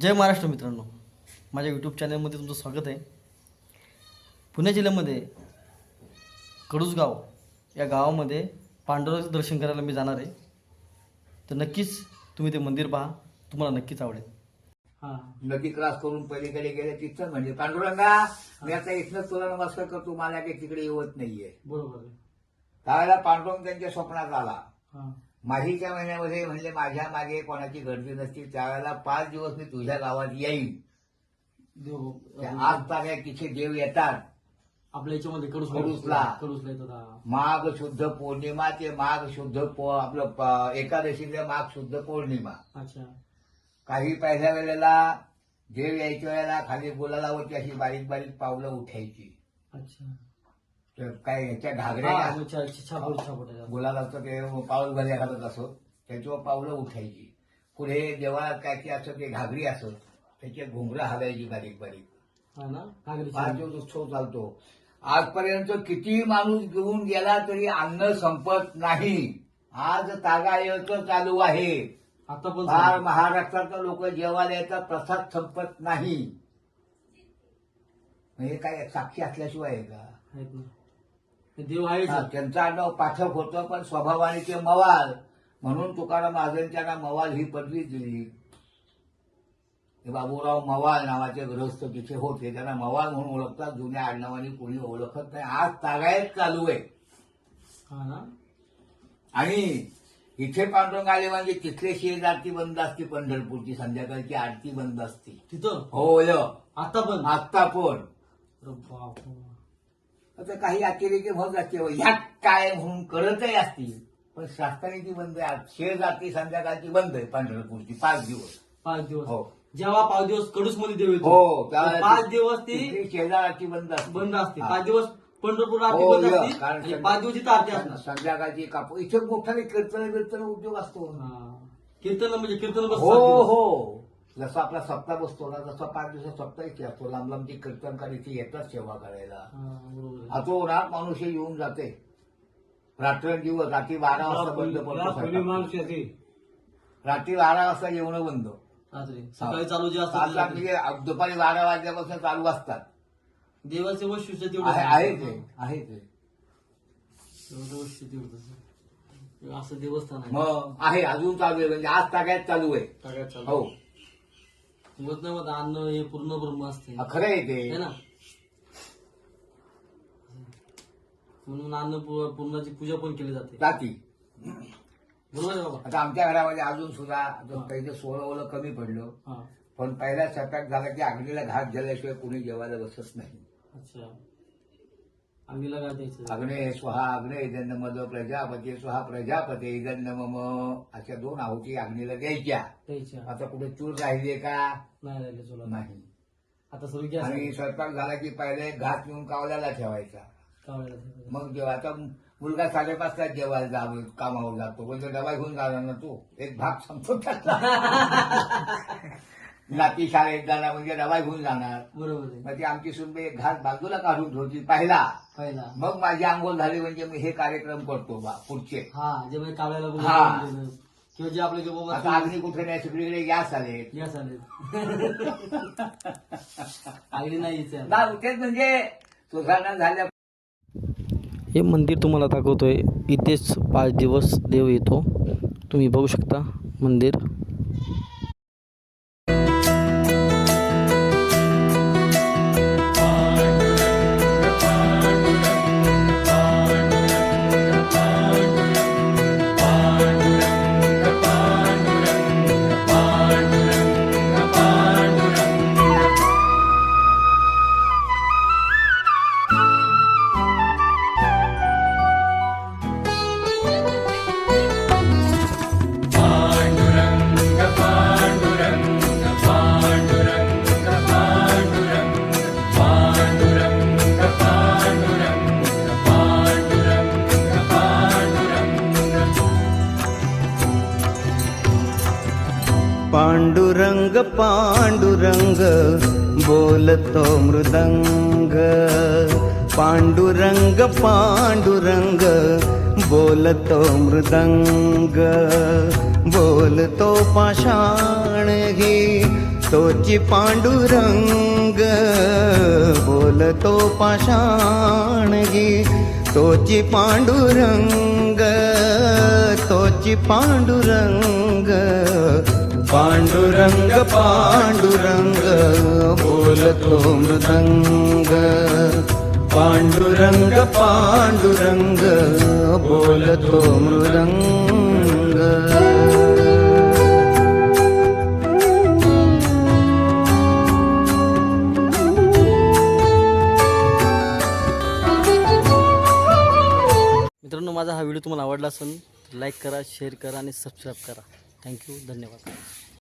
जय महाराष्ट्र मित्रांनो, माझ्या यूट्यूब चॅनलमध्ये तुमचं स्वागत आहे. पुणे जिल्ह्यामध्ये कडुसगाव या गावामध्ये पांडुरंगाचं दर्शन करायला मी जाणार आहे. तर नक्कीच तुम्ही ते मंदिर पहा, तुम्हाला नक्कीच आवडेल. हां, नदी क्रॉस करून पलीकडे गेले तिथं म्हणजे पांडुरंगा मी आता इथनं तुला नमस्कार करतो, मला काही तिकडे येवत नाहीये. बरोबर आहे. त्यावेळेला पांडुरंग त्यांच्या स्वप्नात आला. हां, माहीच्या महिन्यामध्ये म्हणजे माझ्या मागे कोणाची गर्दी नसती, त्यावेळेला 5 दिवस मी तुझ्या गावात येईन. आज ताऱ्या तिथे देव येतात आपल्या याच्यामध्ये कडुसला येतात. माघ शुद्ध पौर्णिमा ते माघ शुद्ध आपलं एकादशीचे माघ शुद्ध पौर्णिमा. अच्छा. काही पहिल्या वेळेला देव यायच्या वेळेला खाली गुलालावरती अशी बारीक बारीक पावलं उठायची. अच्छा. तर काय याच्या घागऱ्या छापट गुलालाचं ते पाऊल घाल्या घालत असो, त्याच्यावर पावलं उठायची. पुढे देवळात काय ते असं ते घागरी असत, त्याचे घुंगरं हलायची बारीक बारीक. 5 दिवस उत्सव चालतो. आजपर्यंत किती माणूस घेऊन गेला तरी अन्न संपत नाही. आज तागायचं चालू आहे. आता पण फार महाराष्ट्रातलं लोक जेवायला येतात, प्रसाद संपत नाही. म्हणजे काय साक्षी असल्याशिवाय आहे का? आहेत ना, देव आहे. त्यांचं आडनाव पाठक होतं, पण स्वभावाने ते मवाल, म्हणून तुकाराम महाराजांच्या मवाल ही पदवी दिली. बाबूराव मवाल नावाचे गृहस्थ तिथे होते, त्यांना मवाल म्हणून ओळखतात. जुन्या आडनावाने कोणी ओळखत नाही. आज तागायत चालू आहे. आणि इथे पांडुरंग आले म्हणजे तिथले शेज आरती बंद असते, पंढरपूरची संध्याकाळची आरती बंद असते तिथं. हो, आता पण आता काही अतिरेकी होत असते, ह्यात काय म्हणून कळतही असतील, पण शास्त्राने ती बंद आहे. शेज आरती संध्याकाळची बंद आहे पंढरपूरची 5 दिवस. 5 दिवस. हो, जेव्हा 5 दिवस कडूस मध्ये देव येतो, हो, 5 दिवस ती शेजार आरती बंद असते. 5 दिवस पंढरपूर आरती हो, बंद असते कारण आणि 5 दिवस इथं आरती असणार. संध्याकाळची कापू इथे मोठा कीर्तन उद्योग असतो. कीर्तन म्हणजे कीर्तन हो हो, जसा आपला सप्ताह बसतो ना, तसा 5 दिवसात सप्ताह इथे असतो. लांब लांबची कीर्तनकार इथे येतात सेवा करायला. तो रात माणूस येऊन जाते. रात्रंदिवस रात्री 12 वाजता बंद पडतो. रात्री 12 वाजता जेवण बंद. सकाळी चालू जे असतात म्हणजे दुपारी 12 वाजल्यापासून चालू असतात. देवाचे वैशिष्ट्य आहे ते असं देवस्थान आहे. मग आहे, अजून चालू आहे. म्हणजे आज ताग्यात चालू आहे. हो, होत नाही मग अन्न हे पूर्ण ब्रह्म असते. खरं आहे ते ना, म्हणून अन्न पूर्णाची पूजा पण केली जाते. बरोबर आहे बाबा. आता आमच्या घरामध्ये अजून सुद्धा पहिले 16 ओलं कमी पडलं, पण पहिला स्वयंपाक झाला की अग्नीला घात झाल्याशिवाय कोणी जेवायला बसत नाही. अच्छा. अग्नीला काय द्यायचं? अग्ने स्वहा अग्ने इदन्नमद प्रजापती स्वहा प्रजापती इदन्नमम, अशा 2 आहुती अग्नीला द्यायच्या. आता कुठे चूर राहिली का? नाही राहिले. नाही. आता सर्व आणि स्वयंपाक झाला की पहिले घात घेऊन कावल्याला ठेवायचा. मग जेव्हा आता मुलगा 5:30 जेवायला कामावर जातो, म्हणजे डबा घेऊन जाणार ना तू, एक भाग संपतो त्यातला. नाती शाळेत जाणार म्हणजे डबा घेऊन जाणार. बरोबर. मग ती आमची सुनबाई एक घास बाजूला काढून ठेवती पहिला. मग माझी आंघोळ झाली म्हणजे मी हे कार्यक्रम करतो बा पुढचे. जे कावळ्याला किंवा जे आपले आता अग्नी कुठे नाही, सगळीकडे गॅस आले. अग्नी नाही तेच म्हणजे सुधारणा झाल्या. हे मंदिर तुम्हाला दाखवतोय. इथेच 5 दिवस देव येतो. तुम्ही बघू शकता मंदिर. पांडुरंग पांडुरंग बोलतो मृदंग. पांडुरंग पांडुरंग बोलतो मृदंग. बोलतो पाषाण ही तोची पांडुरंग बोलतो पाषाणगी तोची पांडुरंग तोची पांडुरंग पांडुरंग पांडुरंग बोलतो मृदंग पांडुरंग पांडुरंग बोलतो मृदंग मित्रांनो, माझा हा व्हिडिओ तुम्हाला आवडला असेल तर लाईक करा, शेअर करा आणि सबस्क्राईब करा. थँक्यू, धन्यवाद.